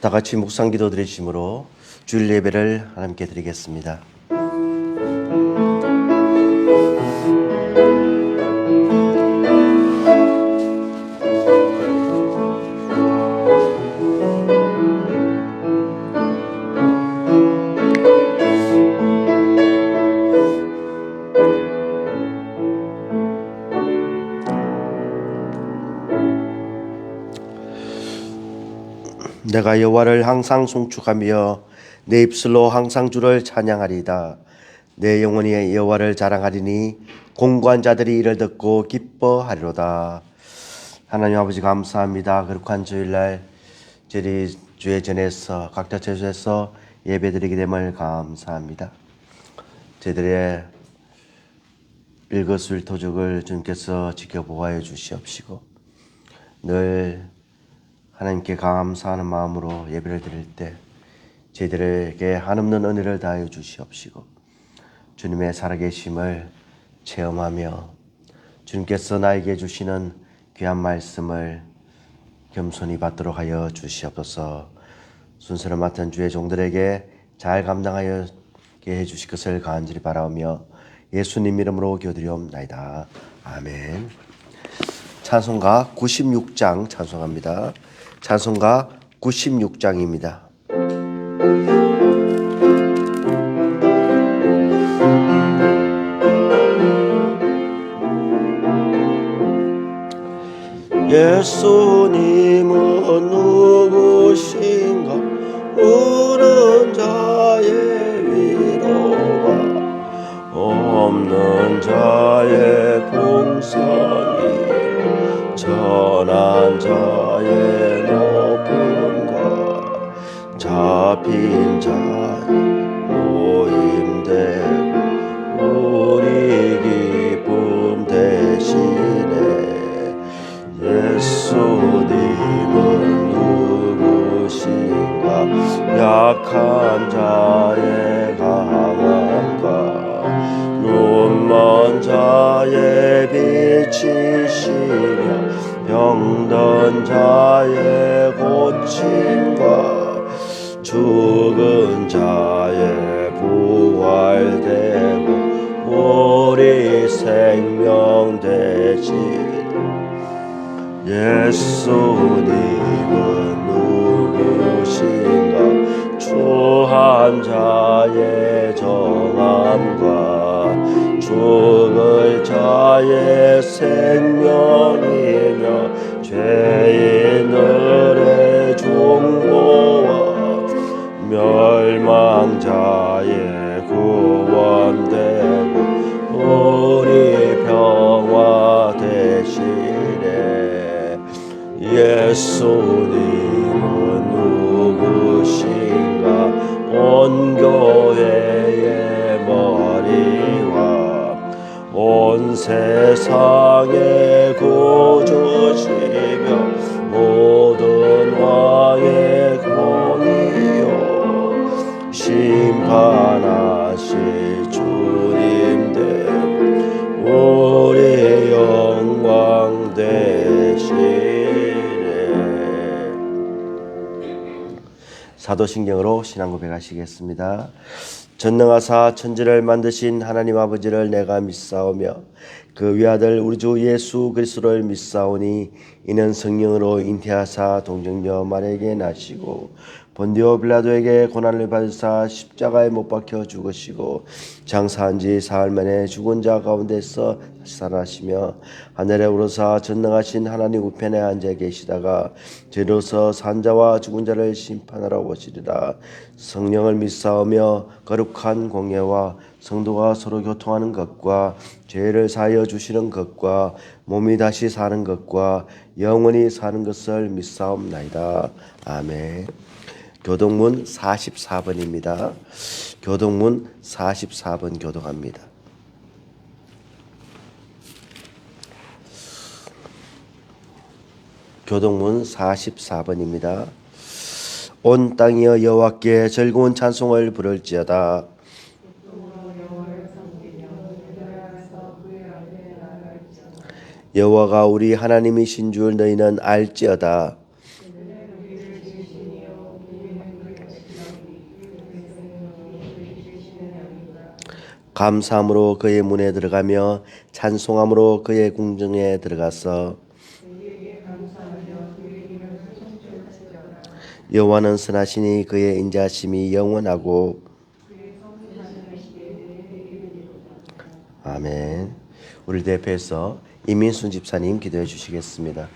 다 같이 묵상기도 드리심으로 주일 예배를 하나님께 드리겠습니다. 내가 여호와를 항상 송축하며 내 입술로 항상 주를 찬양하리이다. 내 영혼이 여호와를 자랑하리니 공고한 자들이 이를 듣고 기뻐하리로다. 하나님 아버지 감사합니다. 거룩한 주일날 저희 주의 전에서 각자 처소에서 예배드리게 됨을 감사합니다. 저희들의 일거수일투족을 주님께서 지켜보아해 주시옵시고 늘 하나님께 감사하는 마음으로 예배를 드릴 때 저희들에게 한없는 은혜를 다하여 주시옵시고 주님의 살아계심을 체험하며 주님께서 나에게 주시는 귀한 말씀을 겸손히 받도록 하여 주시옵소서. 순서를 맡은 주의 종들에게 잘 감당하여 해주실 것을 간절히 바라오며 예수님 이름으로 기도드리옵나이다. 아멘. 찬송가 96장 찬송합니다. 찬송가 96장입니다. 예수님은 누구신가? 우는 자의 위로와 없는 자의 공성이 전한 자의 높음과 잡힌 자의 노임되고 우리 기쁨 대신에 예수님은 누구신가? 약한 자의 강함과 눈먼 자의 빛이시며 병든 자의 고침과 죽은 자의 부활되고 우리 생명 대신 예수님은 누구신가? 추한 자의 정함과 죽을 자의 생명이며 죄인들의 중보와 멸망자의 구원되고 우리 평화 대신에 예수님은 누구신가? 온 교회의 머리와 온 세상의 구주시며 모든 왕의 공이요 심판하실 주님 되고 우리 영광 대신에. 사도신경으로 신앙 고백하시겠습니다. 전능하사 천지를 만드신 하나님 아버지를 내가 믿사오며 그 위아들 우리 주 예수 그리스도를 믿사오니 이는 성령으로 잉태하사 동정녀 마리아에게 나시고 본디오 빌라도에게 고난을 받으사 십자가에 못 박혀 죽으시고 장사한 지 사흘 만에 죽은 자 가운데서 살아나시며 하늘에 오르사 전능하신 하나님 우편에 앉아 계시다가 저로서 산자와 죽은 자를 심판하러 오시리라. 성령을 믿사오며 거룩한 공예와 성도가 서로 교통하는 것과 죄를 사하여 주시는 것과 몸이 다시 사는 것과 영원히 사는 것을 믿사옵나이다. 아멘. 교동문 44번입니다. 교동문 44번 교독합니다. 교동문 44번입니다. 온 땅이여 여호와께 즐거운 찬송을 부를지어다. 여호와가 우리 하나님이신 줄 너희는 알지어다. 감사함으로 그의 문에 들어가며 찬송함으로 그의 궁정에 들어가서 여호와는 선하시니 그의 인자하심이 영원하고. 아멘. 우리 대표해서 이민순 집사님 기도해 주시겠습니다.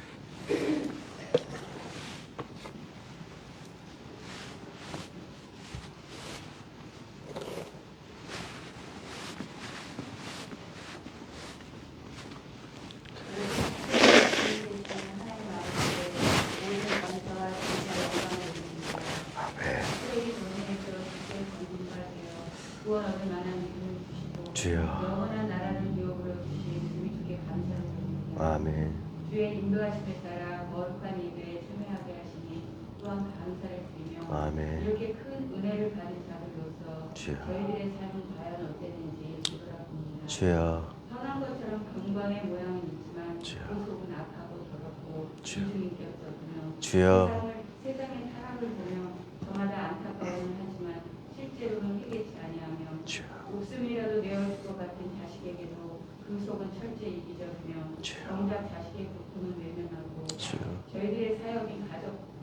주여. 영원한 나라를 기업으로 주신 우리 주께 감사드립니다. 아멘. 주의 인도하심에 따라 거룩한 일에 참여하게 하시니 또한 감사를 드리며 아멘. 이렇게 큰 은혜를 받은 자들로서 주여. 저희들의 삶은 과연 어땠는지 되돌아봅니다. 주여. 선한 것처럼 건강의 모양은 있지만 그 주여. 속은 악하고 더럽고 주여. 이중인격적이며 주여. 세상의 타락을 보며 저마다 안타까워는 하지만 실제로는 회개치 아니하며 주여. 목숨이라도 내어줄 것 같은 자식에게도 그 속은 철저히 이기적이며 정작 자식의 고통은 외면하고 저희들의 사역인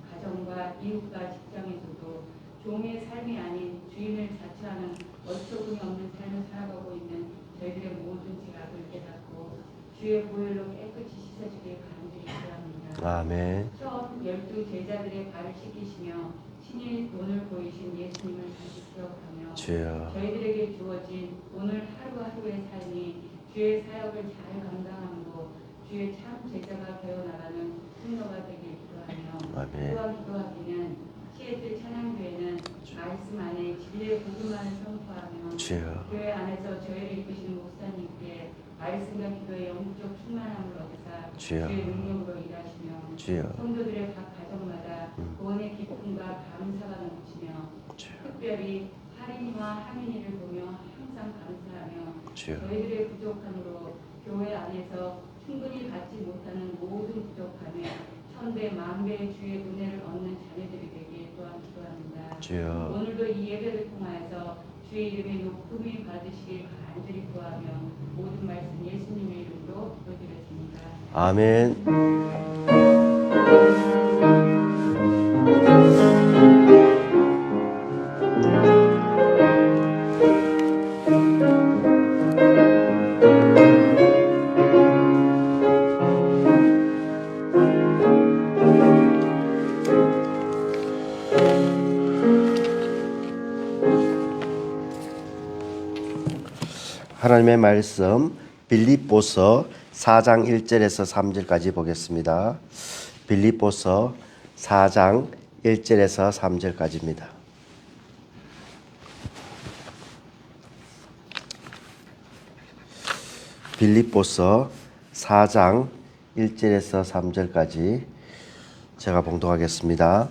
가정과 이웃과 직장에서도 종의 삶이 아닌 주인을 자처하는 어처구니 없는 삶을 살아가고 있는 저희들의 모든 죄악을 깨닫고 주의 보혈로 깨끗이 씻어주길 간절히 기도합니다. 아멘. 처음 12제자들의 발을 씻기시며 신의 돈을 보이신 예수님을 다시 기억하며 주여. 저희들에게 주어진 오늘 하루하루의 삶이 주의 사역을 잘 감당함으로 주의 참 제자가 되어나가는 승로가 되길 기도하며 아멘. 또한 기도하기는 시애틀 찬양교회는 말씀 안에 진리의 복음만을 선포하며 주여. 교회 안에서 저희를 이끄시는 목사님께 말씀과 기도의 영적 충만함을 얻으사 주여. 주의 능력으로 일하시며 주여. 성도들의 각 가정마다 구원의 기쁨과 감사가 넘치며 주여. 특별히 할인이와 하민이를 보며 항상 감사하며 주여. 저희들의 부족함으로 교회 안에서 충분히 받지 못하는 모든 부족함에 천배 만배의 주의 은혜를 얻는 자녀들이 되길 또한 기도합니다. 주여. 오늘도 이 예배를 통하여서 주의 이름의 높음이 받으시길 간절히 구하며 모든 말씀 예수님의 이름으로 기도드렸습니다. 아멘. 하나님의 말씀 빌립보서 4장 1절에서 3절까지 보겠습니다. 빌립보서 4장 1절에서 3절까지입니다. 빌립보서 4장 1절에서 3절까지 제가 봉독하겠습니다.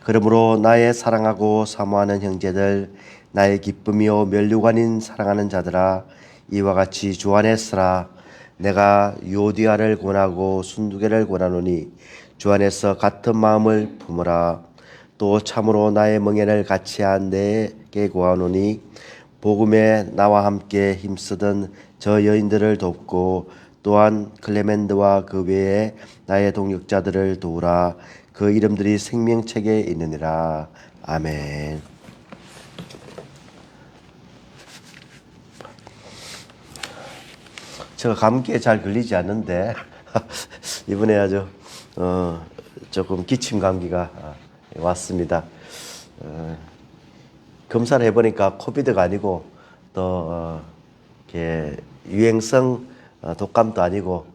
그러므로 나의 사랑하고 사모하는 형제들, 나의 기쁨이요 면류관인 사랑하는 자들아, 이와 같이 주 안에 서라. 내가 요디아를 권하고 순두개를 권하노니 주 안에서 같은 마음을 품으라. 또 참으로 나의 멍에를 같이한 내게 구하노니 복음에 나와 함께 힘쓰던 저 여인들을 돕고 또한 클레멘드와 그 외에 나의 동역자들을 도우라. 그 이름들이 생명책에 있느니라. 아멘. 제가 감기에 잘 걸리지 않는데 이번에 아주 조금 기침 감기가 왔습니다. 검사를 해보니까 코비드가 아니고 또 이렇게 유행성 독감도 아니고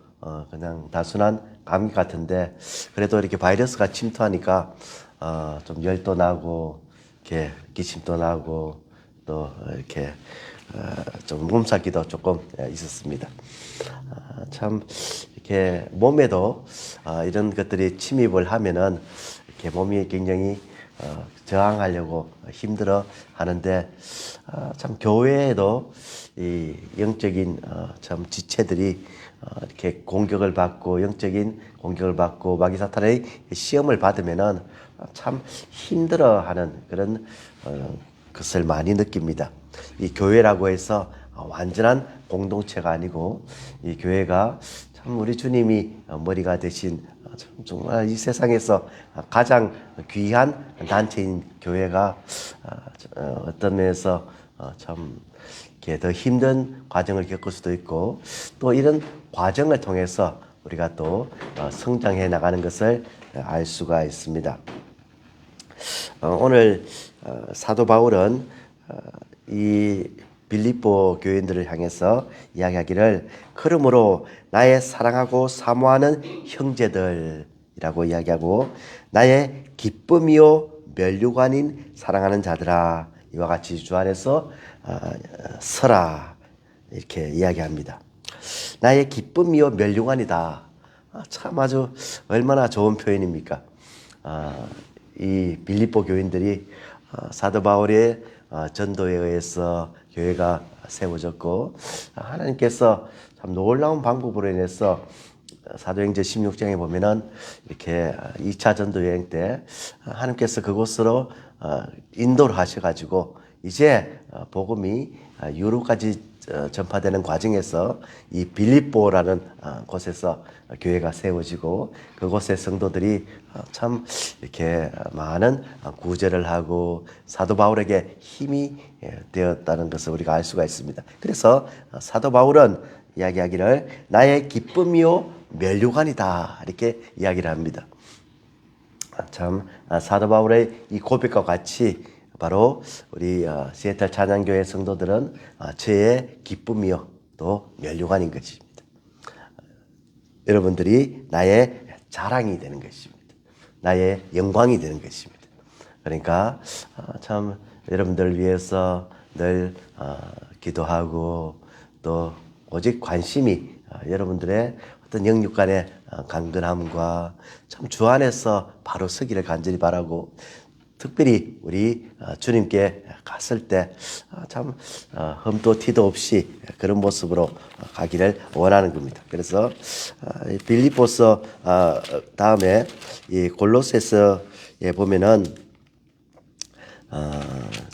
그냥 단순한 감기 같은데, 그래도 이렇게 바이러스가 침투하니까 좀 열도 나고 이렇게 기침도 나고 또 이렇게 좀 몸살기도 조금 있었습니다. 참 이렇게 몸에도 이런 것들이 침입을 하면은 이렇게 몸이 굉장히 저항하려고 힘들어 하는데, 참 교회에도 이 영적인 참 지체들이 이렇게 공격을 받고 영적인 공격을 받고 마귀 사탄의 시험을 받으면은 참 힘들어하는 그런 것을 많이 느낍니다. 이 교회라고 해서 완전한 공동체가 아니고 이 교회가 참 우리 주님이 머리가 되신 정말 이 세상에서 가장 귀한 단체인 교회가 어떤 면에서 참 이렇게 더 힘든 과정을 겪을 수도 있고 또 이런 과정을 통해서 우리가 또 성장해 나가는 것을 알 수가 있습니다. 오늘 사도 바울은 이 빌립보 교인들을 향해서 이야기하기를 그러므로 나의 사랑하고 사모하는 형제들이라고 이야기하고 나의 기쁨이요 면류관인 사랑하는 자들아 이와 같이 주 안에서 서라 이렇게 이야기합니다. 나의 기쁨이요 면류관이다. 참 아주 얼마나 좋은 표현입니까? 이 빌립보 교인들이 사도 바울의 전도에 의해서 교회가 세워졌고 하나님께서 참 놀라운 방법으로 인해서 사도행전 16장에 보면은 이렇게 2차 전도 여행 때 하나님께서 그곳으로 인도를 하셔가지고 이제 복음이 유로까지 전파되는 과정에서 이 빌립보라는 곳에서 교회가 세워지고 그곳의 성도들이 참 이렇게 많은 구제를 하고 사도 바울에게 힘이 되었다는 것을 우리가 알 수가 있습니다. 그래서 사도 바울은 이야기하기를 나의 기쁨이요 면류관이다 이렇게 이야기를 합니다. 참 사도 바울의 이 고백과 같이 바로 우리 시애틀 찬양교회 성도들은 저의 기쁨이요 또 면류관인 것입니다. 여러분들이 나의 자랑이 되는 것입니다. 나의 영광이 되는 것입니다. 그러니까 참 여러분들을 위해서 늘 기도하고 또 오직 관심이 여러분들의 어떤 영육 간의 강건함과 참 주 안에서 바로 서기를 간절히 바라고 특별히 우리 주님께 갔을 때 참 흠도 티도 없이 그런 모습으로 가기를 원하는 겁니다. 그래서 빌립보서 다음에 이 골로새서에 보면은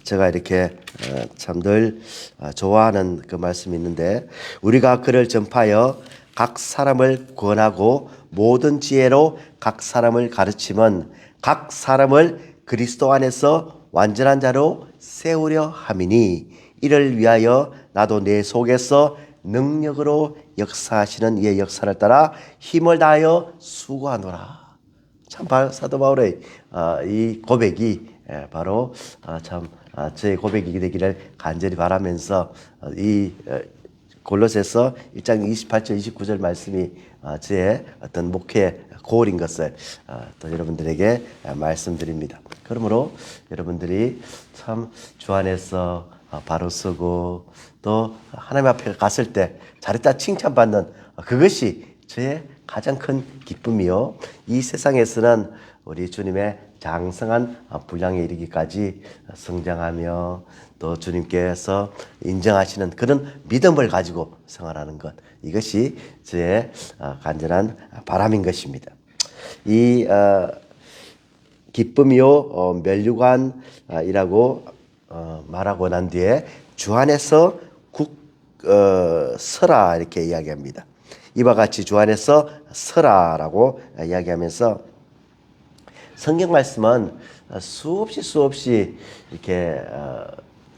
제가 이렇게 참 늘 좋아하는 그 말씀이 있는데 우리가 그를 전파하여 각 사람을 구원하고 모든 지혜로 각 사람을 가르치면 각 사람을 그리스도 안에서 완전한 자로 세우려 함이니 이를 위하여 나도 내 속에서 능력으로 역사하시는 이의 역사를 따라 힘을 다하여 수고하노라. 참 사도 바울의 이 고백이 바로 참 저의 고백이 되기를 간절히 바라면서 이 골로새서 1장 28절 29절 말씀이 저의 어떤 목회 고울인 것을 또 여러분들에게 말씀드립니다. 그러므로 여러분들이 참 주 안에서 바로 서고 또 하나님 앞에 갔을 때 잘했다 칭찬받는 그것이 저의 가장 큰 기쁨이요. 이 세상에서는 우리 주님의 장성한 분량에 이르기까지 성장하며 또 주님께서 인정하시는 그런 믿음을 가지고 생활하는 것 이것이 저의 간절한 바람인 것입니다. 이 기쁨이요 면류관이라고 말하고 난 뒤에 주 안에서 서라 이렇게 이야기합니다. 이와 같이 주 안에서 서라라고 이야기하면서 성경 말씀은 수없이 이렇게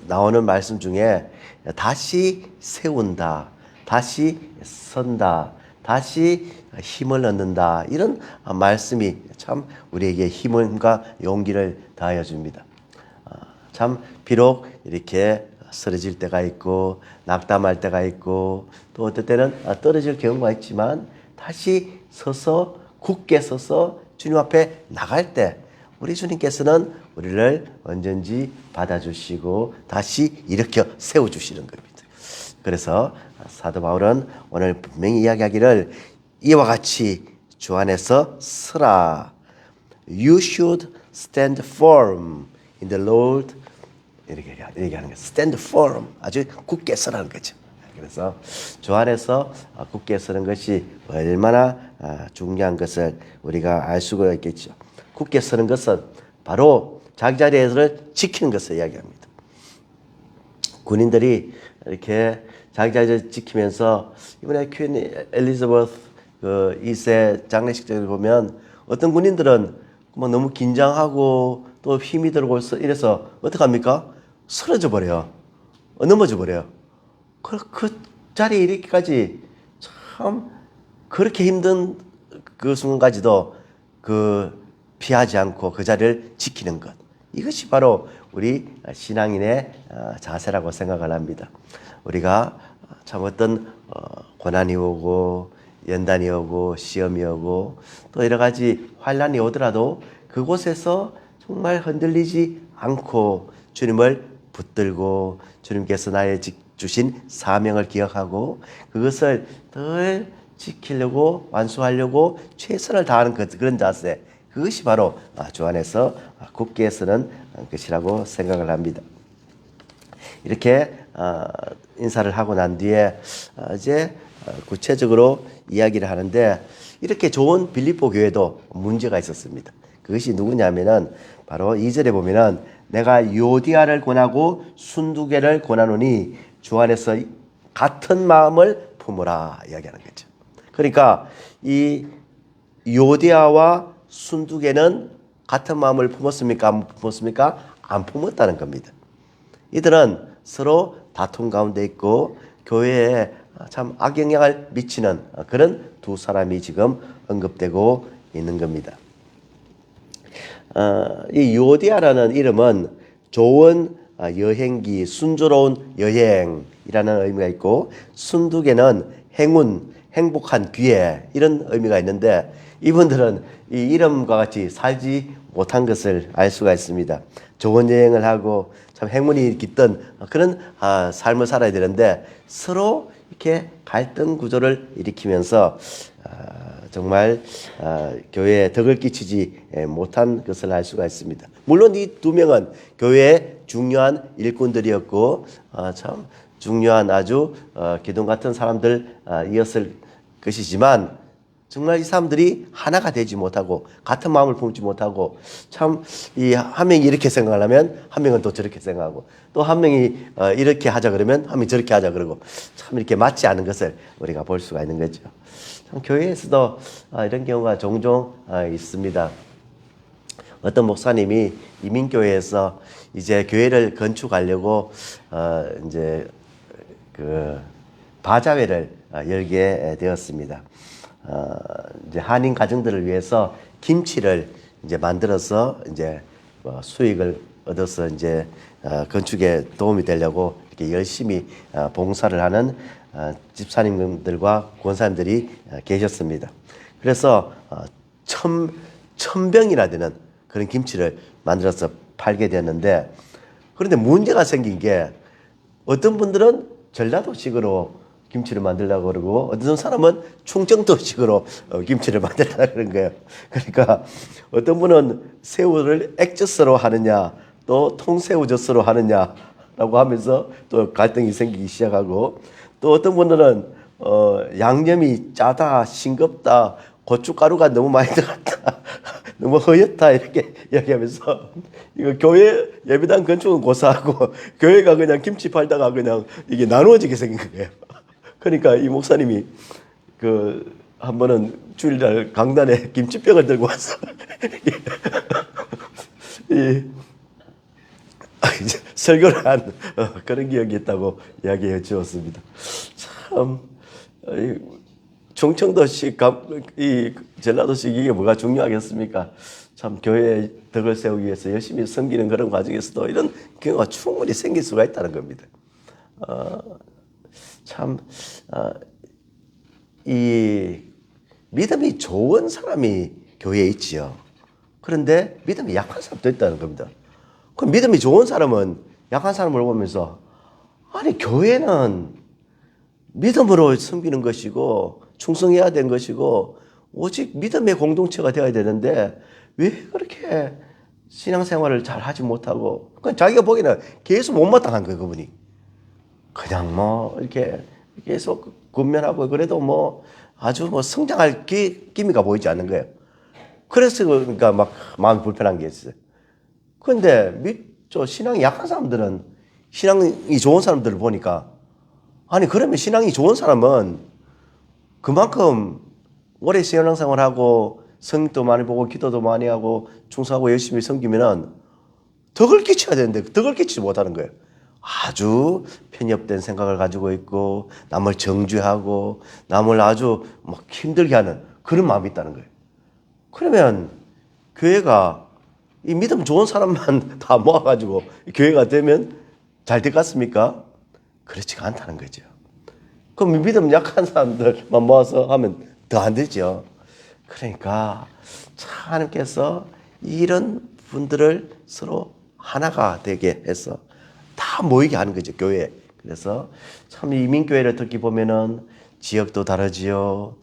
나오는 말씀 중에 다시 세운다, 다시 선다, 다시 힘을 얻는다 이런 말씀이 참 우리에게 힘과 용기를 더하여 줍니다. 참 비록 이렇게 쓰러질 때가 있고 낙담할 때가 있고 또 어떨 때는 떨어질 경우가 있지만 다시 서서 굳게 서서 주님 앞에 나갈 때 우리 주님께서는 우리를 언제든지 받아주시고 다시 일으켜 세워주시는 겁니다. 그래서 사도 바울은 오늘 분명히 이야기하기를 이와 같이 주 안에서 서라. You should stand firm in the Lord. 이렇게 얘기하는 거예요. Stand firm. 아주 굳게 서라는 거죠. 그래서 주 안에서 굳게 서는 것이 얼마나 중요한 것을 우리가 알 수가 있겠죠. 굳게 서는 것은 바로 자기 자리에서 지키는 것을 이야기합니다. 군인들이 이렇게 자기자기 지키면서 이번에 퀸 엘리자베스 그 2세 장례식장을 보면 어떤 군인들은 뭐 너무 긴장하고 또 힘이 들고 이래서 어떡합니까? 쓰러져 버려요. 넘어져 버려요. 그 자리에 이렇게까지 참 그렇게 힘든 그 순간까지도 그 피하지 않고 그 자리를 지키는 것. 이것이 바로 우리 신앙인의 자세라고 생각을 합니다. 우리가 참 어떤 고난이 오고 연단이 오고 시험이 오고 또 여러 가지 환난이 오더라도 그곳에서 정말 흔들리지 않고 주님을 붙들고 주님께서 나의 주신 사명을 기억하고 그것을 늘 지키려고 완수하려고 최선을 다하는 그런 자세, 그것이 바로 주 안에서 굳게 서는 것이라고 생각을 합니다. 이렇게 인사를 하고 난 뒤에 이제 구체적으로 이야기를 하는데, 이렇게 좋은 빌립보 교회도 문제가 있었습니다. 그것이 누구냐면은 바로 2절에 보면은 내가 요디아를 권하고 순두개를 권하노니 주 안에서 같은 마음을 품으라 이야기하는 거죠. 그러니까 이 요디아와 순두개는 같은 마음을 품었습니까? 안 품었습니까? 안 품었다는 겁니다. 이들은 서로 다툼 가운데 있고 교회에 참 악영향을 미치는 그런 두 사람이 지금 언급되고 있는 겁니다. 이 요디아라는 이름은 좋은 여행기, 순조로운 여행이라는 의미가 있고, 순두개는 행운, 행복한 기회, 이런 의미가 있는데 이분들은 이 이름과 같이 살지 못한 것을 알 수가 있습니다. 좋은 여행을 하고 참 행운이 깃든 그런 삶을 살아야 되는데 서로 이렇게 갈등 구조를 일으키면서 정말 교회에 덕을 끼치지 못한 것을 알 수가 있습니다. 물론 이 두 명은 교회의 중요한 일꾼들이었고 참 중요한 아주 기둥 같은 사람들이었을 것이지만 정말 이 사람들이 하나가 되지 못하고 같은 마음을 품지 못하고 참 이 한 명이 이렇게 생각을 하면 한 명은 또 저렇게 생각하고 또 한 명이 이렇게 하자 그러면 한 명이 저렇게 하자 그러고 참 이렇게 맞지 않은 것을 우리가 볼 수가 있는 거죠. 참 교회에서도 이런 경우가 종종 있습니다. 어떤 목사님이 이민교회에서 이제 교회를 건축하려고 이제 그 바자회를 열게 되었습니다. 이제 한인 가정들을 위해서 김치를 이제 만들어서 이제 수익을 얻어서 이제 건축에 도움이 되려고 이렇게 열심히 봉사를 하는 집사님들과 권사님들이 계셨습니다. 그래서 천병이나 되는 그런 김치를 만들어서 팔게 되었는데, 그런데 문제가 생긴 게 어떤 분들은 전라도식으로 김치를 만들려고 그러고 어떤 사람은 충청도식으로 김치를 만들려고 그런 거예요. 그러니까 어떤 분은 새우를 액젓으로 하느냐 또 통새우젓으로 하느냐라고 하면서 또 갈등이 생기기 시작하고, 또 어떤 분들은 양념이 짜다, 싱겁다, 고춧가루가 너무 많이 들어갔다, 너무 허옇다 이렇게 이야기하면서 이거 교회 예배당 건축은 고사하고 교회가 그냥 김치 팔다가 그냥 이게 나누어지게 생긴 거예요. 그러니까 이 목사님이 한 번은 주일날 강단에 김치병을 들고 와서 설교를 한 그런 기억이 있다고 이야기해 주었습니다. 참 충청도식, 이 전라도식 이게 뭐가 중요하겠습니까? 참 교회의 덕을 세우기 위해서 열심히 섬기는 그런 과정에서도 이런 경우가 충분히 생길 수가 있다는 겁니다. 참, 이 믿음이 좋은 사람이 교회에 있지요. 그런데 믿음이 약한 사람도 있다는 겁니다. 그 믿음이 좋은 사람은 약한 사람을 보면서, 아니 교회는 믿음으로 섬기는 것이고 충성해야 되는 것이고 오직 믿음의 공동체가 되어야 되는데 왜 그렇게 신앙생활을 잘 하지 못하고, 그냥 자기가 보기에는 계속 못마땅한 거예요. 그분이 그냥 뭐 이렇게 계속 군면하고 그래도 뭐 아주 뭐 성장할 기미가 보이지 않는 거예요. 그래서 그러니까 막 마음이 불편한 게 있어요. 그런데 신앙이 약한 사람들은 신앙이 좋은 사람들을 보니까 아니 그러면 신앙이 좋은 사람은 그만큼 오래 신앙생활하고 성도 많이 보고 기도도 많이 하고 충성하고 열심히 섬기면은 덕을 끼쳐야 되는데 덕을 끼치지 못하는 거예요. 아주 편협된 생각을 가지고 있고 남을 정죄하고 남을 아주 막 힘들게 하는 그런 마음이 있다는 거예요. 그러면 교회가 이 믿음 좋은 사람만 다 모아가지고 교회가 되면 잘 될 것 같습니까? 그렇지가 않다는 거죠. 그럼 믿음 약한 사람들만 모아서 하면 더 안 되죠. 그러니까 하나님께서 이런 분들을 서로 하나가 되게 해서 다 모이게 하는 거죠, 교회에. 그래서 참 이민교회를 특히 보면은 지역도 다르지요.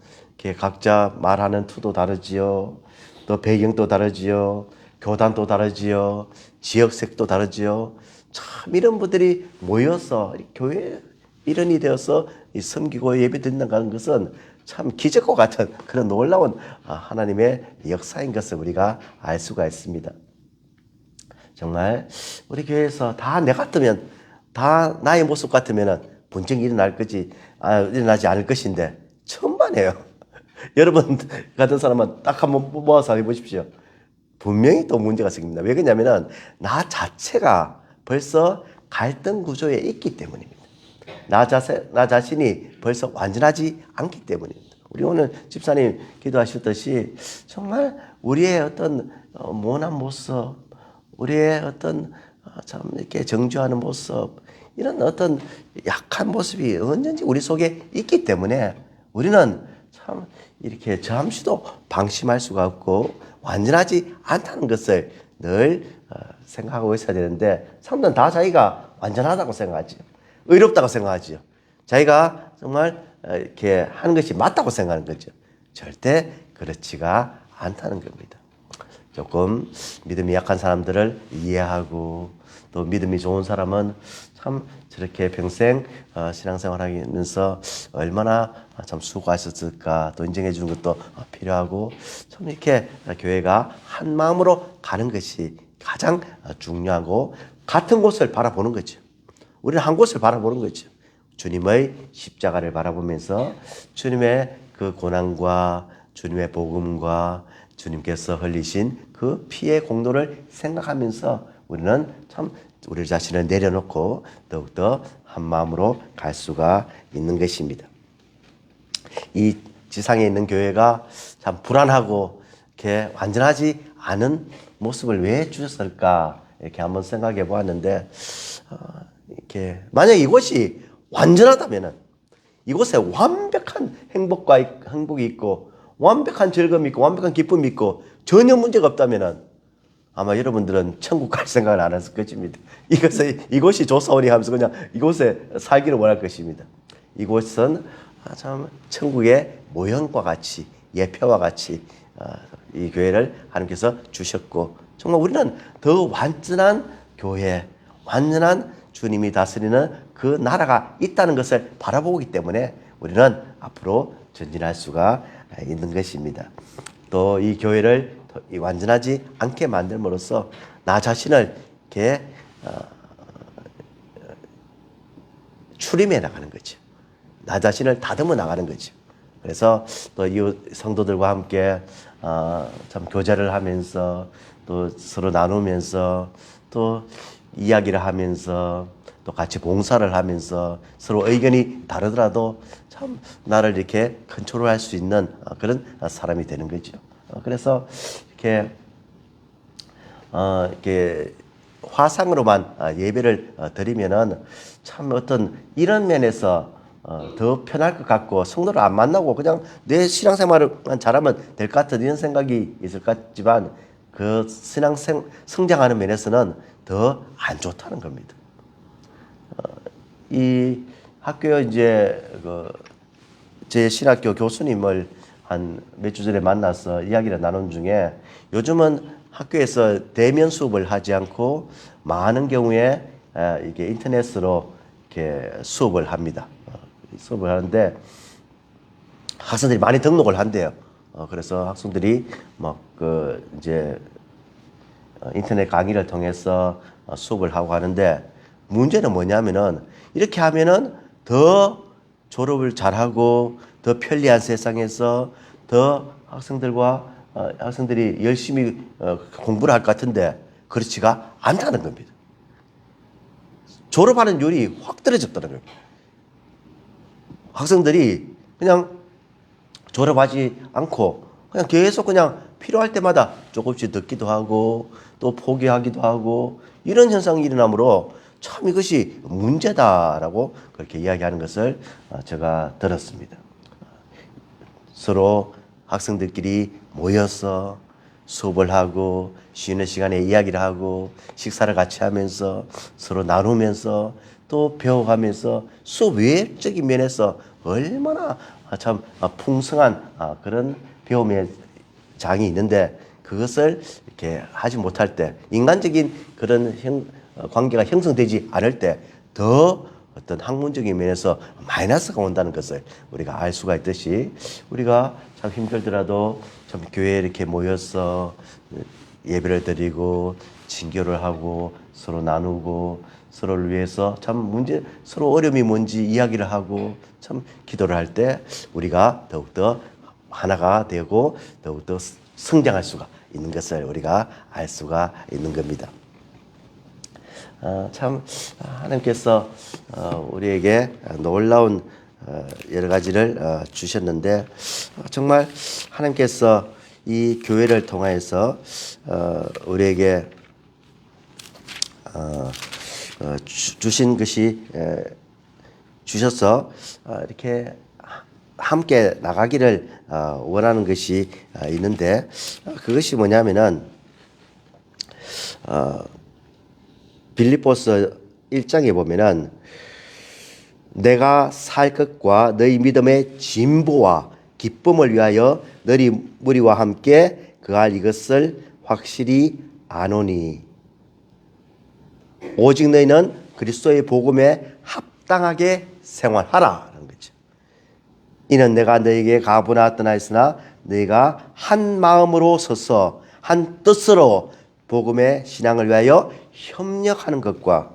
각자 말하는 투도 다르지요. 또 배경도 다르지요. 교단도 다르지요. 지역색도 다르지요. 참 이런 분들이 모여서 교회 일원이 되어서 섬기고 예배 드린다는 것은 참 기적과 같은 그런 놀라운 하나님의 역사인 것을 우리가 알 수가 있습니다. 정말 우리 교회에서 다 내 같으면 다 나의 모습 같으면 분쟁이 일어나지 않을 것인데 천만에요. 여러분 같은 사람은 딱 한번 모아서 해보십시오. 분명히 또 문제가 생깁니다. 왜 그러냐면은 나 자체가 벌써 갈등 구조에 있기 때문입니다. 나 자신이 벌써 완전하지 않기 때문입니다. 우리 오늘 집사님 기도하셨듯이 정말 우리의 어떤 모난 모습, 우리의 어떤 참 이렇게 정죄하는 모습, 이런 어떤 약한 모습이 언제든지 우리 속에 있기 때문에 우리는 참 이렇게 잠시도 방심할 수가 없고 완전하지 않다는 것을 늘 생각하고 있어야 되는데 사람들은 다 자기가 완전하다고 생각하죠. 의롭다고 생각하죠. 자기가 정말 이렇게 하는 것이 맞다고 생각하는 거죠. 절대 그렇지가 않다는 겁니다. 조금 믿음이 약한 사람들을 이해하고 또 믿음이 좋은 사람은 참 저렇게 평생 신앙생활 하면서 얼마나 참 수고하셨을까 또 인정해 주는 것도 필요하고 참 이렇게 교회가 한 마음으로 가는 것이 가장 중요하고 같은 곳을 바라보는 거죠. 우리는 한 곳을 바라보는 거죠. 주님의 십자가를 바라보면서 주님의 그 고난과 주님의 복음과 주님께서 흘리신 그 피의 공로를 생각하면서 우리는 참 우리 자신을 내려놓고 더욱더 한 마음으로 갈 수가 있는 것입니다. 이 지상에 있는 교회가 참 불안하고 이렇게 완전하지 않은 모습을 왜 주셨을까 이렇게 한번 생각해 보았는데 이렇게 만약 이곳이 완전하다면은 이곳에 완벽한 행복이 있고 완벽한 즐거움이 있고 완벽한 기쁨이 있고 전혀 문제가 없다면은 아마 여러분들은 천국 갈 생각을 안 했을 것입니다. 이곳이 좋사오니 하면서 그냥 이곳에 살기를 원할 것입니다. 이곳은 참 천국의 모형과 같이 예표와 같이 이 교회를 하나님께서 주셨고 정말 우리는 더 완전한 교회, 완전한 주님이 다스리는 그 나라가 있다는 것을 바라보기 때문에 우리는 앞으로 전진할 수가 있는 것입니다. 또 이 교회를 완전하지 않게 만들므로써 나 자신을 이렇게 추림해 나가는 거죠. 나 자신을 다듬어 나가는 거죠. 그래서 또 이웃 성도들과 함께 참 교제를 하면서 또 서로 나누면서 또 이야기를 하면서 또 같이 봉사를 하면서 서로 의견이 다르더라도 참 나를 이렇게 컨트롤할 수 있는 그런 사람이 되는 거죠. 그래서 이렇게 화상으로만 예배를 드리면은 참 어떤 이런 면에서 더 편할 것 같고 성도를 안 만나고 그냥 내 신앙생활만 잘하면 될 것 같은 이런 생각이 있을 것 같지만 그 성장하는 면에서는 더 안 좋다는 겁니다. 이 학교에 이제 제 신학교 교수님을 한 몇 주 전에 만나서 이야기를 나눈 중에 요즘은 학교에서 대면 수업을 하지 않고 많은 경우에 이게 인터넷으로 이렇게 수업을 합니다. 수업을 하는데 학생들이 많이 등록을 한대요. 그래서 학생들이 이제 인터넷 강의를 통해서 수업을 하고 하는데 문제는 뭐냐면은 이렇게 하면은 더 졸업을 잘하고 더 편리한 세상에서 더 학생들이 열심히 공부를 할 것 같은데 그렇지가 않다는 겁니다. 졸업하는 율이 확 떨어졌다는 겁니다. 학생들이 그냥 졸업하지 않고 그냥 계속 그냥 필요할 때마다 조금씩 듣기도 하고 또 포기하기도 하고 이런 현상이 일어나므로 참 이것이 문제다라고 그렇게 이야기하는 것을 제가 들었습니다. 서로 학생들끼리 모여서 수업을 하고 쉬는 시간에 이야기를 하고 식사를 같이 하면서 서로 나누면서 또 배워가면서 수업 외적인 면에서 얼마나 참 풍성한 그런 배움의 장이 있는데 그것을 이렇게 하지 못할 때 인간적인 그런 관계가 형성되지 않을 때 더 어떤 학문적인 면에서 마이너스가 온다는 것을 우리가 알 수가 있듯이 우리가 참 힘들더라도 참 교회에 이렇게 모여서 예배를 드리고 친교를 하고 서로 나누고 서로를 위해서 참 서로 어려움이 뭔지 이야기를 하고 참 기도를 할 때 우리가 더욱더 하나가 되고 더욱더 성장할 수가 있는 것을 우리가 알 수가 있는 겁니다. 참 하나님께서 우리에게 놀라운 여러 가지를 주셨는데 정말 하나님께서 이 교회를 통하여서 우리에게 주신 것이 주셔서 이렇게 함께 나가기를 원하는 것이 있는데 그것이 뭐냐면은 빌립보서 1장에 보면은 내가 살 것과 너희 믿음의 진보와 기쁨을 위하여 너희 무리와 함께 그할 이것을 확실히 아노니 오직 너희는 그리스도의 복음에 합당하게 생활하라는 거죠. 이는 내가 너희에게 가부나 떠나있으나 너희가 한 마음으로 서서 한 뜻으로 복음의 신앙을 위하여 협력하는 것과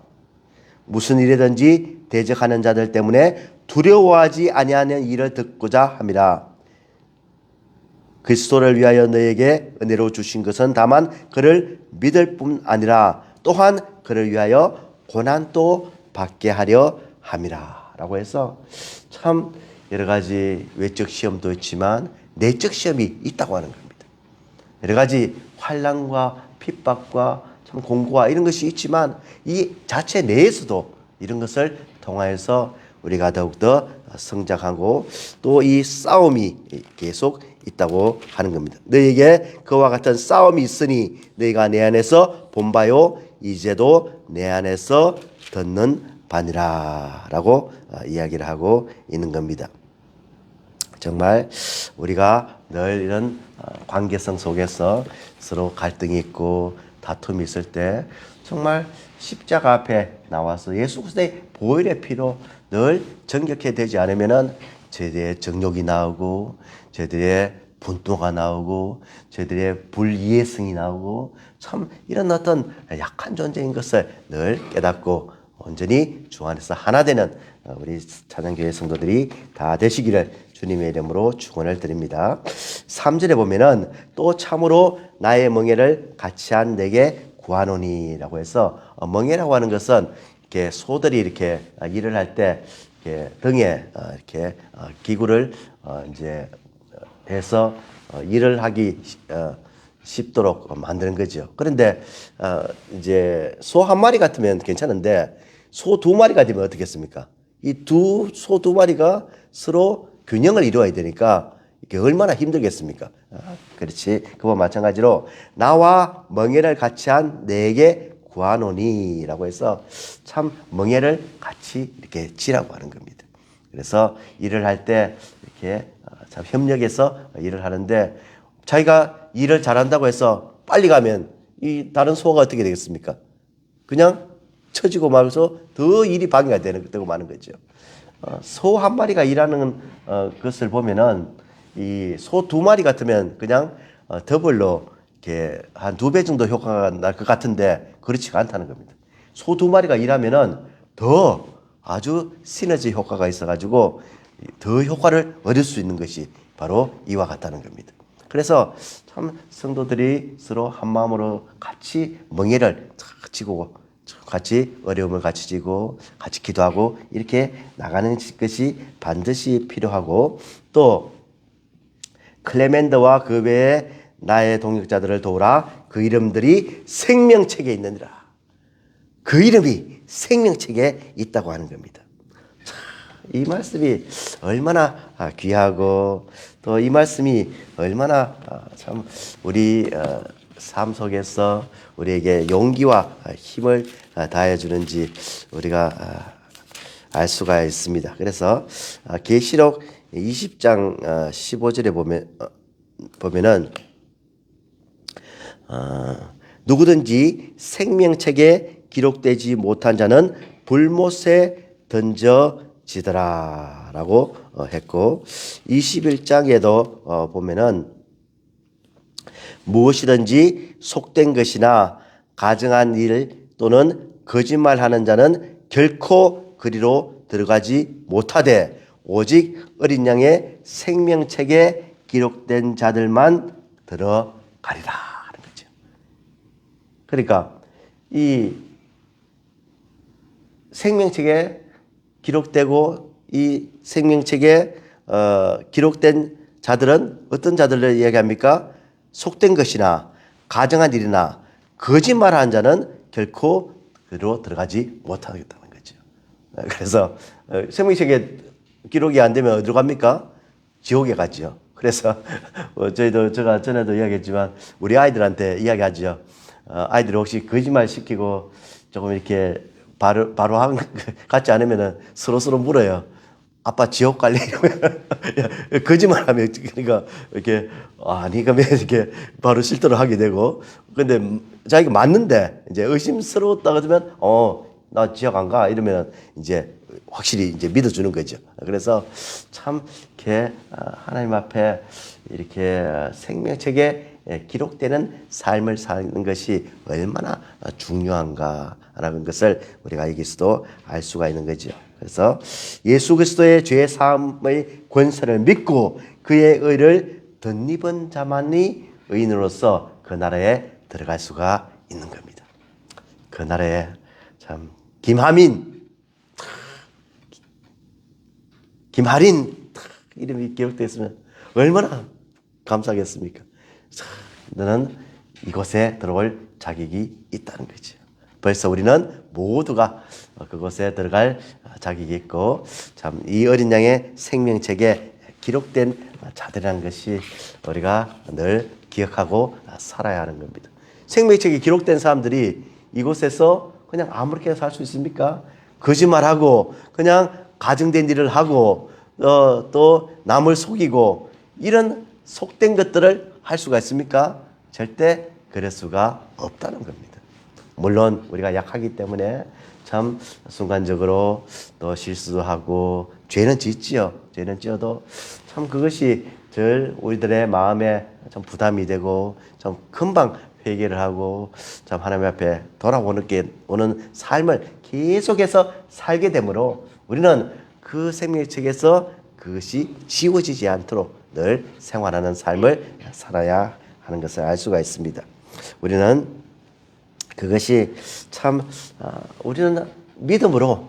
무슨 일이든지 대적하는 자들 때문에 두려워하지 아니하는 일을 듣고자 함이라. 그리스도를 위하여 너에게 은혜로 주신 것은 다만 그를 믿을 뿐 아니라 또한 그를 위하여 고난도 받게 하려 함이라 라고 해서 참 여러 가지 외적 시험도 있지만 내적 시험이 있다고 하는 겁니다. 여러 가지 환난과 핍박과 참 공고와 이런 것이 있지만 이 자체 내에서도 이런 것을 통하여서 우리가 더욱더 성장하고 또 이 싸움이 계속 있다고 하는 겁니다. 너희에게 그와 같은 싸움이 있으니 너희가 내 안에서 본 바요 이제도 내 안에서 듣는 바니라 라고 이야기를 하고 있는 겁니다. 정말 우리가 늘 이런 관계성 속에서 서로 갈등이 있고 다툼이 있을 때 정말 십자가 앞에 나와서 예수 그리스도의 보혈의 피로 늘 정결케 되지 않으면은 저희들의 정욕이 나오고 저희들의 분노가 나오고 저희들의 불이해성이 나오고 참 이런 어떤 약한 존재인 것을 늘 깨닫고 온전히 주 안에서 하나 되는 우리 찬양교회 성도들이 다 되시기를 주님의 이름으로 축원을 드립니다. 3절에 보면은 또 참으로 나의 멍에를 같이 한 내게 구하노니라고 해서 멍에라고 하는 것은 이렇게 소들이 이렇게 일을 할 때 등에 이렇게 기구를 이제 해서 일을 하기 쉽도록 만드는 거죠. 그런데 이제 소 한 마리 같으면 괜찮은데 소 두 마리가 되면 어떻겠습니까? 이 소 두 마리가 서로 균형을 이루어야 되니까 이게 얼마나 힘들겠습니까? 그렇지. 그와 마찬가지로 나와 멍에를 같이 한 내게 구하노니라고 해서 참 멍에를 같이 이렇게 지라고 하는 겁니다. 그래서 일을 할 때 이렇게 참 협력해서 일을 하는데 자기가 일을 잘한다고 해서 빨리 가면 이 다른 소가 어떻게 되겠습니까? 그냥 처지고 말면서 더 일이 방해가 되고 마는 거죠. 소 한 마리가 일하는 것을 보면은 이 소 두 마리 같으면 그냥 더블로 이렇게 한 2배 정도 효과가 날 것 같은데 그렇지가 않다는 겁니다. 소 2마리가 일하면은 더 아주 시너지 효과가 있어가지고 더 효과를 얻을 수 있는 것이 바로 이와 같다는 겁니다. 그래서 참 성도들이 서로 한 마음으로 같이 멍에를 지고 같이 어려움을 같이 지고 같이 기도하고 이렇게 나가는 것이 반드시 필요하고, 또 클레멘드와 그 외에 나의 동역자들을 도우라. 그 이름들이 생명책에 있느니라. 그 이름이 생명책에 있다고 하는 겁니다. 이 말씀이 얼마나 귀하고 또 이 말씀이 얼마나 참 우리 삶 속에서 우리에게 용기와 힘을 다해 주는지 우리가 알 수가 있습니다. 그래서 계시록 20장 15절에 보면은 누구든지 생명책에 기록되지 못한 자는 불못에 던져지더라 라고 했고, 21장에도 보면은 무엇이든지 속된 것이나 가증한 일 또는 거짓말하는 자는 결코 그리로 들어가지 못하되 오직 어린 양의 생명책에 기록된 자들만 들어가리라 하는 거죠. 그러니까 이 생명책에 기록되고 이 생명책에 기록된 자들은 어떤 자들을 이야기합니까? 속된 것이나 가증한 일이나 거짓말하는 자는 결코 그로 들어가지 못하겠다는 거죠. 그래서 생명책에 기록이 안 되면 어디로 갑니까? 지옥에 가죠. 그래서 저희도 제가 전에도 이야기했지만 우리 아이들한테 이야기하죠. 아이들이 혹시 거짓말 시키고 조금 이렇게 바로 같지 않으면은 서로 물어요. 아빠 지옥 갈래? 이러면 거짓말하면 그러니까 이렇게 아니 그러면 이렇게 바로 실토를 하게 되고, 근데 자기가 맞는데 이제 의심스러웠다 그러면 나 지옥 안 가 이러면 이제 확실히 이제 믿어주는 거죠. 그래서 참 이렇게 하나님 앞에 이렇게 생명책에 기록되는 삶을 사는 것이 얼마나 중요한가라는 것을 우리가 여기서도 알 수가 있는 거죠. 그래서 예수 그리스도의 죄 사함의 권세를 믿고 그의 의를 덧입은 자만이 의인으로서 그 나라에 들어갈 수가 있는 겁니다. 그 나라에 참 김하린 이름이 기록되어 있으면 얼마나 감사하겠습니까? 너는 이곳에 들어올 자격이 있다는 거죠. 벌써 우리는 모두가 그곳에 들어갈 자격이 있고, 참 이 어린 양의 생명책에 기록된 자들이라는 것이 우리가 늘 기억하고 살아야 하는 겁니다. 생명책에 기록된 사람들이 이곳에서 그냥 아무렇게나 살 수 있습니까? 거짓말하고 그냥 가증된 일을 하고 또 남을 속이고 이런 속된 것들을 할 수가 있습니까? 절대 그럴 수가 없다는 겁니다. 물론 우리가 약하기 때문에 참 순간적으로 또 실수도 하고 죄는 짓지요. 죄는 지어도 참 그것이 늘 우리들의 마음에 참 부담이 되고 참 금방 회개를 하고 참 하나님 앞에 돌아오는 삶을 계속해서 살게 되므로 우리는 그 생명책에서 그것이 지워지지 않도록 늘 생활하는 삶을 살아야 하는 것을 알 수가 있습니다. 우리는 그것이 참 우리는 믿음으로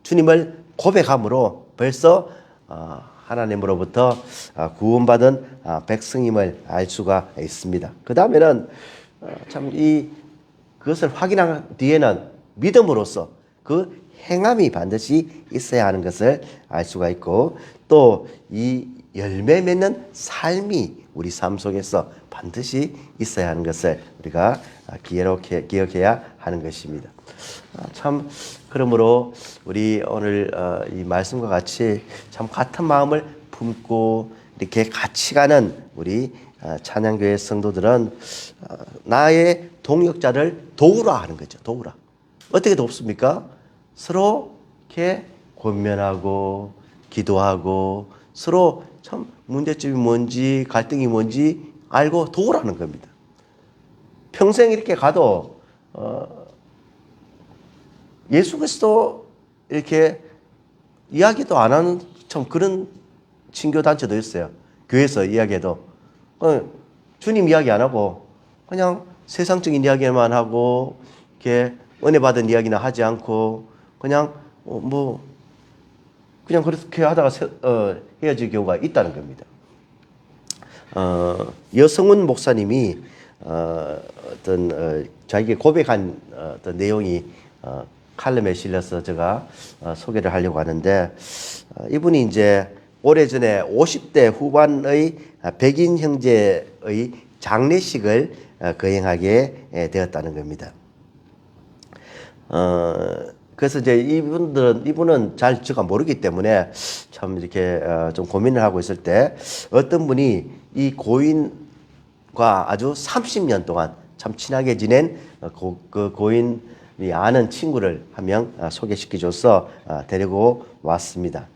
주님을 고백함으로 벌써 하나님으로부터 구원받은 백성임을 알 수가 있습니다. 그 다음에는 참 그것을 확인한 뒤에는 믿음으로써 그 행함이 반드시 있어야 하는 것을 알 수가 있고, 또 이 열매 맺는 삶이 우리 삶 속에서 반드시 있어야 하는 것을 우리가 기억해야 하는 것입니다. 참 그러므로 우리 오늘 이 말씀과 같이 참 같은 마음을 품고 이렇게 같이 가는 우리 찬양교회 성도들은 나의 동역자를 도우라 하는 거죠. 도우라. 어떻게 돕습니까? 서로 이렇게 권면하고 기도하고 서로 참 문제점이 뭔지 갈등이 뭔지 알고 도우라는 겁니다. 평생 이렇게 가도 예수 그리스도 이렇게 이야기도 안 하는 참 그런 친교 단체도 있어요. 교회에서 이야기해도 주님 이야기 안 하고 그냥 세상적인 이야기만 하고 이렇게 은혜 받은 이야기나 하지 않고 그냥 그냥 그렇게 하다가 헤어질 경우가 있다는 겁니다. 여성훈 목사님이 자기 고백한 어떤 내용이 칼럼에 실려서 제가 소개를 하려고 하는데, 이분이 이제 오래전에 50대 후반의 백인 형제의 장례식을 거행하게 되었다는 겁니다. 그래서 이제 이분은 잘 제가 모르기 때문에 참 이렇게 좀 고민을 하고 있을 때 어떤 분이 이 고인과 아주 30년 동안 참 친하게 지낸 그 고인이 아는 친구를 한 명 소개시켜줘서 데리고 왔습니다.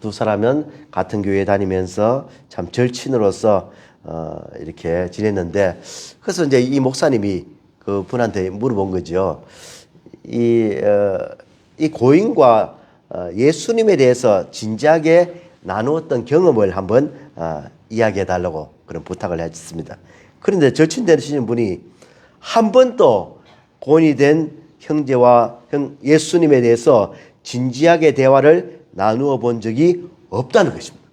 두 사람은 같은 교회 다니면서 참 절친으로서 이렇게 지냈는데, 그래서 이제 이 목사님이 그 분한테 물어본 거죠. 이 고인과 예수님에 대해서 진지하게 나누었던 경험을 한번 이야기해 달라고 그런 부탁을 했습니다. 그런데 절친되시는 분이 한 번도 고인이 된 형제와 예수님에 대해서 진지하게 대화를 나누어 본 적이 없다는 것입니다.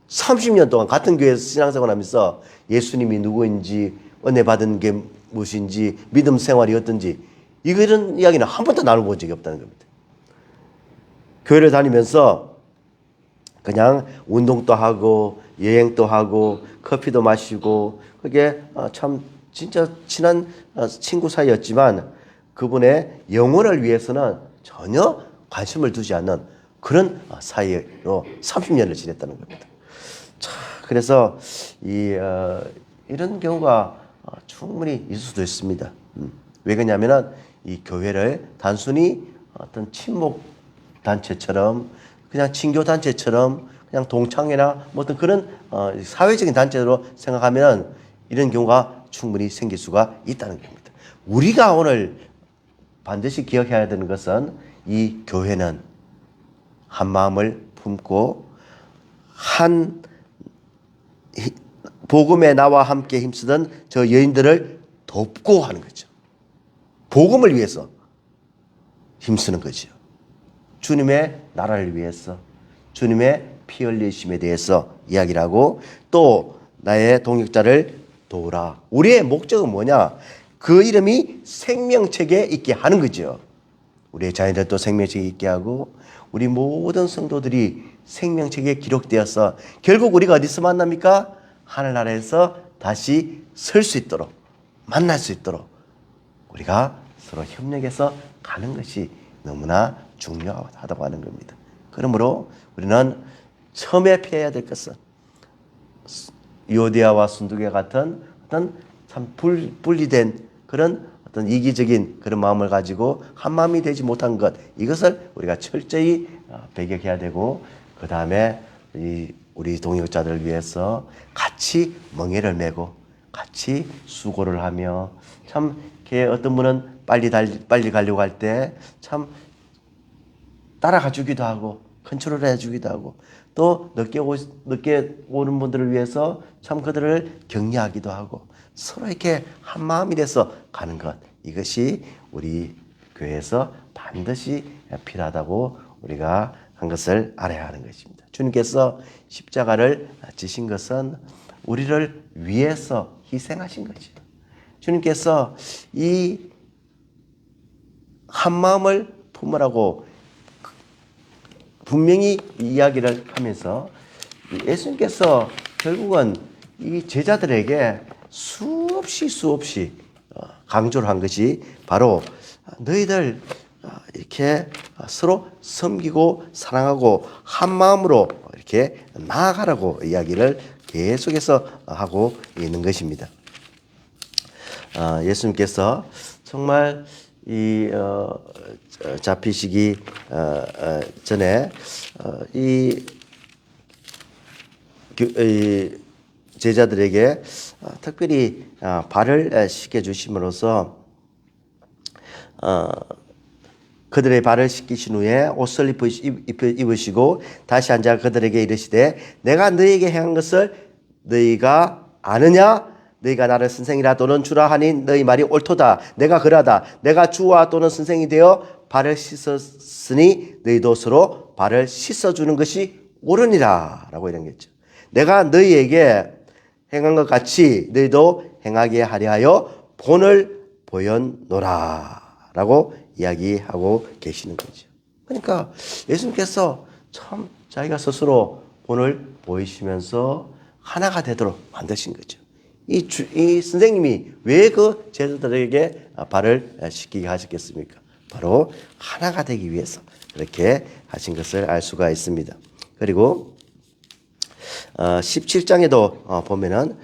30년 동안 같은 교회에서 신앙생활 하면서 예수님이 누구인지, 은혜 받은 게 무엇인지, 믿음 생활이 어떤지, 이런 이야기는 한 번도 나눠본 적이 없다는 겁니다. 교회를 다니면서 그냥 운동도 하고, 여행도 하고, 커피도 마시고, 그게 참 진짜 친한 친구 사이였지만 그분의 영혼을 위해서는 전혀 관심을 두지 않는 그런 사이로 30년을 지냈다는 겁니다. 자, 그래서 이런 경우가 충분히 있을 수도 있습니다. 왜 그러냐면은 이 교회를 단순히 어떤 친목 단체처럼, 그냥 친교 단체처럼, 그냥 동창회나 뭐 어떤 그런 사회적인 단체로 생각하면 이런 경우가 충분히 생길 수가 있다는 겁니다. 우리가 오늘 반드시 기억해야 되는 것은 이 교회는 한 마음을 품고 한 복음에 나와 함께 힘쓰던 저 여인들을 돕고 하는 거죠. 복음을 위해서 힘쓰는 거죠. 주님의 나라를 위해서, 주님의 피 흘리심에 대해서 이야기를 하고, 또 나의 동역자를 도우라. 우리의 목적은 뭐냐? 그 이름이 생명책에 있게 하는 거죠. 우리의 자녀들도 생명책에 있게 하고, 우리 모든 성도들이 생명책에 기록되어서 결국 우리가 어디서 만납니까? 하늘나라에서 다시 설 수 있도록, 만날 수 있도록 우리가 서로 협력해서 가는 것이 너무나 중요하다고 하는 겁니다. 그러므로 우리는 처음에 피해야 될 것은 유오디아와 순두계 같은 어떤 참 분리된 그런 어떤 이기적인 그런 마음을 가지고 한 마음이 되지 못한 것, 이것을 우리가 철저히 배격해야 되고, 그 다음에 우리 동역자들을 위해서 같이 멍에를 메고 같이 수고를 하며, 참 어떤 분은 빨리 가려고 할 때 참 따라가 주기도 하고 컨트롤 해주기도 하고, 또 늦게 오는 분들을 위해서 참 그들을 격려하기도 하고, 서로 이렇게 한 마음이 돼서 가는 것, 이것이 우리 교회에서 반드시 필요하다고 우리가 한 것을 알아야 하는 것입니다. 주님께서 십자가를 지신 것은 우리를 위해서 희생하신 것이죠. 주님께서 이 한 마음을 품으라고 분명히 이야기를 하면서 예수님께서 결국은 이 제자들에게 수없이 강조를 한 것이 바로 너희들 이렇게 서로 섬기고 사랑하고 한 마음으로 이렇게 나아가라고 이야기를 계속해서 하고 있는 것입니다. 예수님께서 정말 이 잡히시기 전에 이 제자들에게 특별히 발을 씻겨 주심으로써 그들의 발을 씻기신 후에 옷을 입으시고 다시 앉아 그들에게 이르시되 내가 너희에게 행한 것을 너희가 아느냐? 너희가 나를 선생이라 또는 주라 하니 너희 말이 옳도다. 내가 그러하다. 내가 주와 또는 선생이 되어 발을 씻었으니 너희도 서로 발을 씻어주는 것이 옳으니라 라고 이런겠죠. 내가 너희에게 행한 것 같이 너희도 행하게 하려 하여 본을 보였노라 라고 이야기하고 계시는 거죠. 그러니까 예수님께서 참 자기가 스스로 본을 보이시면서 하나가 되도록 만드신 거죠. 이 선생님이 왜 그 제자들에게 발을 씻기게 하셨겠습니까? 바로 하나가 되기 위해서 그렇게 하신 것을 알 수가 있습니다. 그리고 17장에도 보면은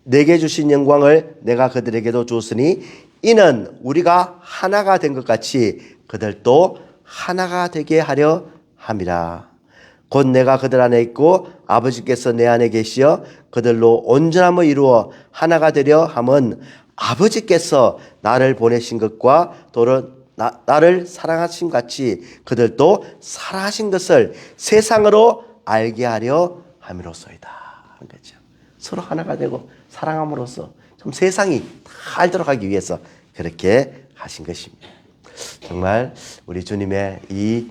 내게 주신 영광을 내가 그들에게도 주었으니 이는 우리가 하나가 된 것 같이 그들도 하나가 되게 하려 함이라. 곧 내가 그들 안에 있고 아버지께서 내 안에 계시어 그들로 온전함을 이루어 하나가 되려 함은 아버지께서 나를 보내신 것과 또는 나를 사랑하신 같이 그들도 사랑하신 것을 세상으로 알게 하려 함이로소이다. 그렇죠. 서로 하나가 되고 사랑함으로써 좀 세상이 다 알도록 하기 위해서 그렇게 하신 것입니다. 정말 우리 주님의 이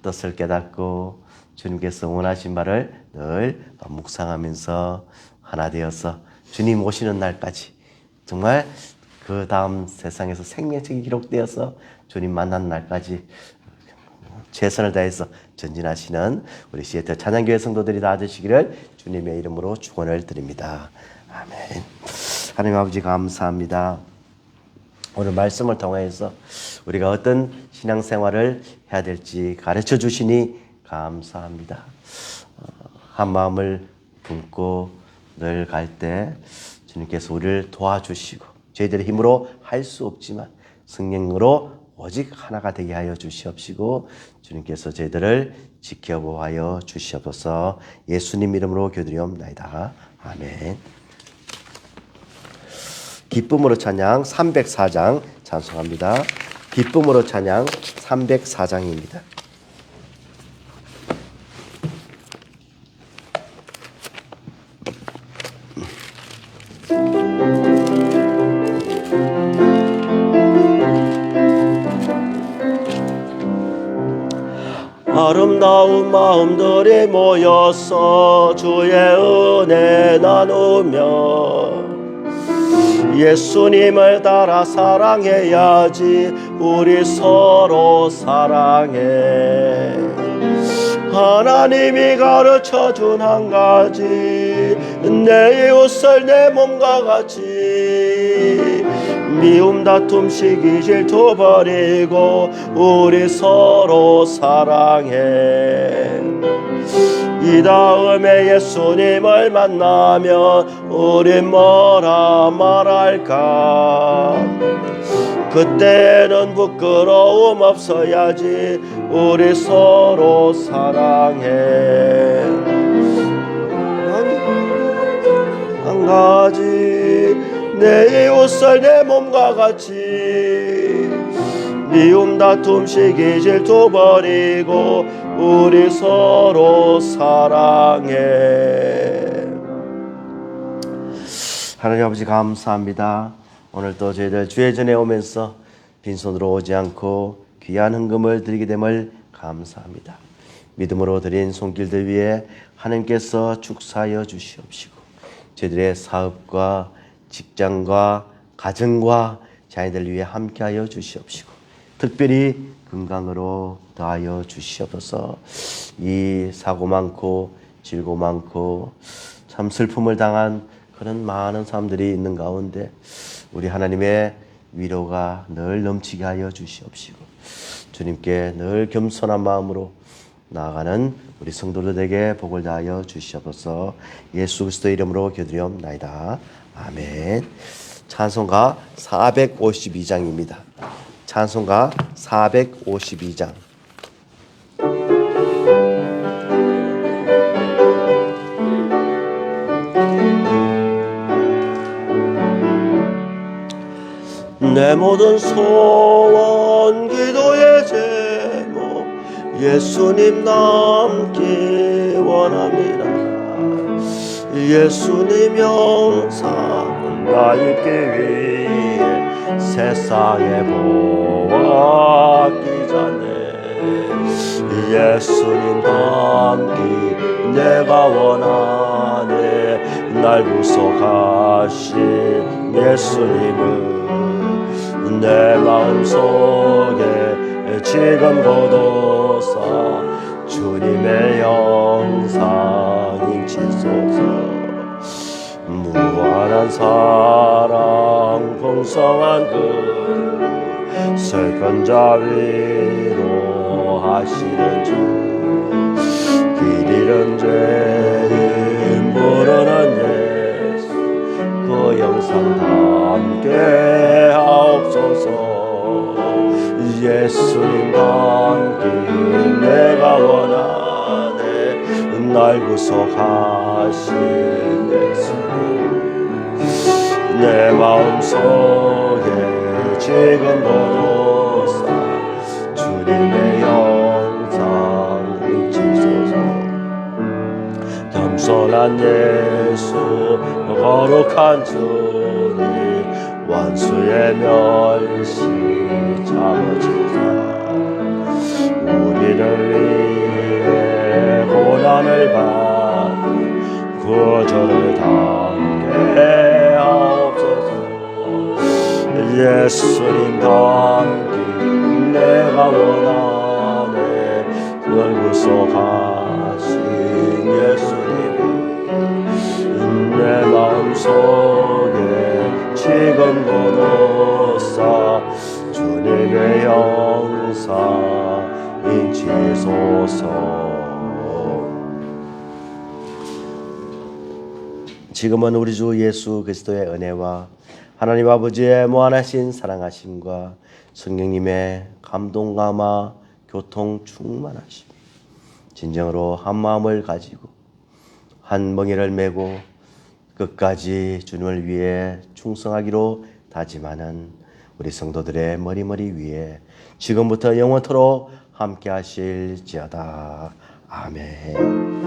뜻을 깨닫고 주님께서 원하신 바를 늘 묵상하면서 하나 되어서 주님 오시는 날까지 정말 그 다음 세상에서 생명책이 기록되어서 주님 만나는 날까지 최선을 다해서 전진하시는 우리 시애틀 찬양교회 성도들이 다 되시기를 주님의 이름으로 축원을 드립니다. 아멘. 하나님 아버지 감사합니다. 오늘 말씀을 통해서 우리가 어떤 신앙생활을 해야 될지 가르쳐 주시니 감사합니다. 한 마음을 품고 늘 갈 때 주님께서 우리를 도와주시고 저희들의 힘으로 할 수 없지만 성령으로 오직 하나가 되게 하여 주시옵시고 주님께서 저희들을 지켜보하여 주시옵소서. 예수님 이름으로 기도드리옵나이다. 아멘. 기쁨으로 찬양 304장 찬송합니다. 기쁨으로 찬양 304장입니다. 아름다운 마음들이 모여서 주의 은혜 나누며 예수님을 따라 사랑해야지. 우리 서로 사랑해. 하나님이 가르쳐준 한 가지, 내 이웃을 내 몸과 같이 미움 다툼 시기 질투 버리고 우리 서로 사랑해. 이 다음에 예수님을 만나면 우린 뭐라 말할까? 그때는 부끄러움 없어야지. 우리 서로 사랑해. 한 가지, 내 이웃을 내 몸과 같이 미움 다툼 시기 질투 버리고 우리 서로 사랑해. 하나님 아버지 감사합니다. 오늘도 저희들 주의 전에 오면서 빈손으로 오지 않고 귀한 헌금을 드리게 됨을 감사합니다. 믿음으로 드린 손길들 위에 하나님께서 축사하여 주시옵시고 저희들의 사업과 직장과 가정과 자녀들 위해 함께하여 주시옵시고 특별히 건강으로 더하여 주시옵소서. 이 사고 많고 질고 많고 참 슬픔을 당한 그런 많은 사람들이 있는 가운데 우리 하나님의 위로가 늘 넘치게 하여 주시옵시고 주님께 늘 겸손한 마음으로 나아가는 우리 성도들에게 복을 다하여 주시옵소서. 예수 그리스도의 이름으로 기도드리옵나이다. 아멘. 찬송가 452장입니다. 찬송가 452장. 내 모든 소원 기도의 제 예수님 남기 원합니다. 예수님 영상 나 입기 위해 세상에 보았기 전에 예수님 닮기 내가 원하네. 날 구속하신 예수님은 내 마음속에 지금 거둬사 주님의 영상 인치소서. 무한한 사랑 풍성한 그 슬픈 자비로 하시는 주, 길 잃은 죄인 부르는 예수 그 영상 담게 하옵소서. 예수님 담기 내가 원하네. 날 구속하신 예수님 내 마음속에 지금 거둬사 주님의 영상 인치소서. 겸손한 예수 거룩한 주님 원수의 멸시 잡아주사 우리를 위해 고난을 받은 구주를 담게 하옵소서. 예수님 담기 내가 원하네. 그걸 구속하신 예수님이 내 마음속에 지금 거둬사 주님의 영상 인치소서. 지금은 우리 주 예수 그리스도의 은혜와 하나님 아버지의 무한하신 사랑하심과 성령님의 감동 감화 교통 충만하심, 진정으로 한 마음을 가지고 한 멍에를 메고 끝까지 주님을 위해 충성하기로 다짐하는 우리 성도들의 머리 위에 지금부터 영원토록 함께 하실지어다. 아멘.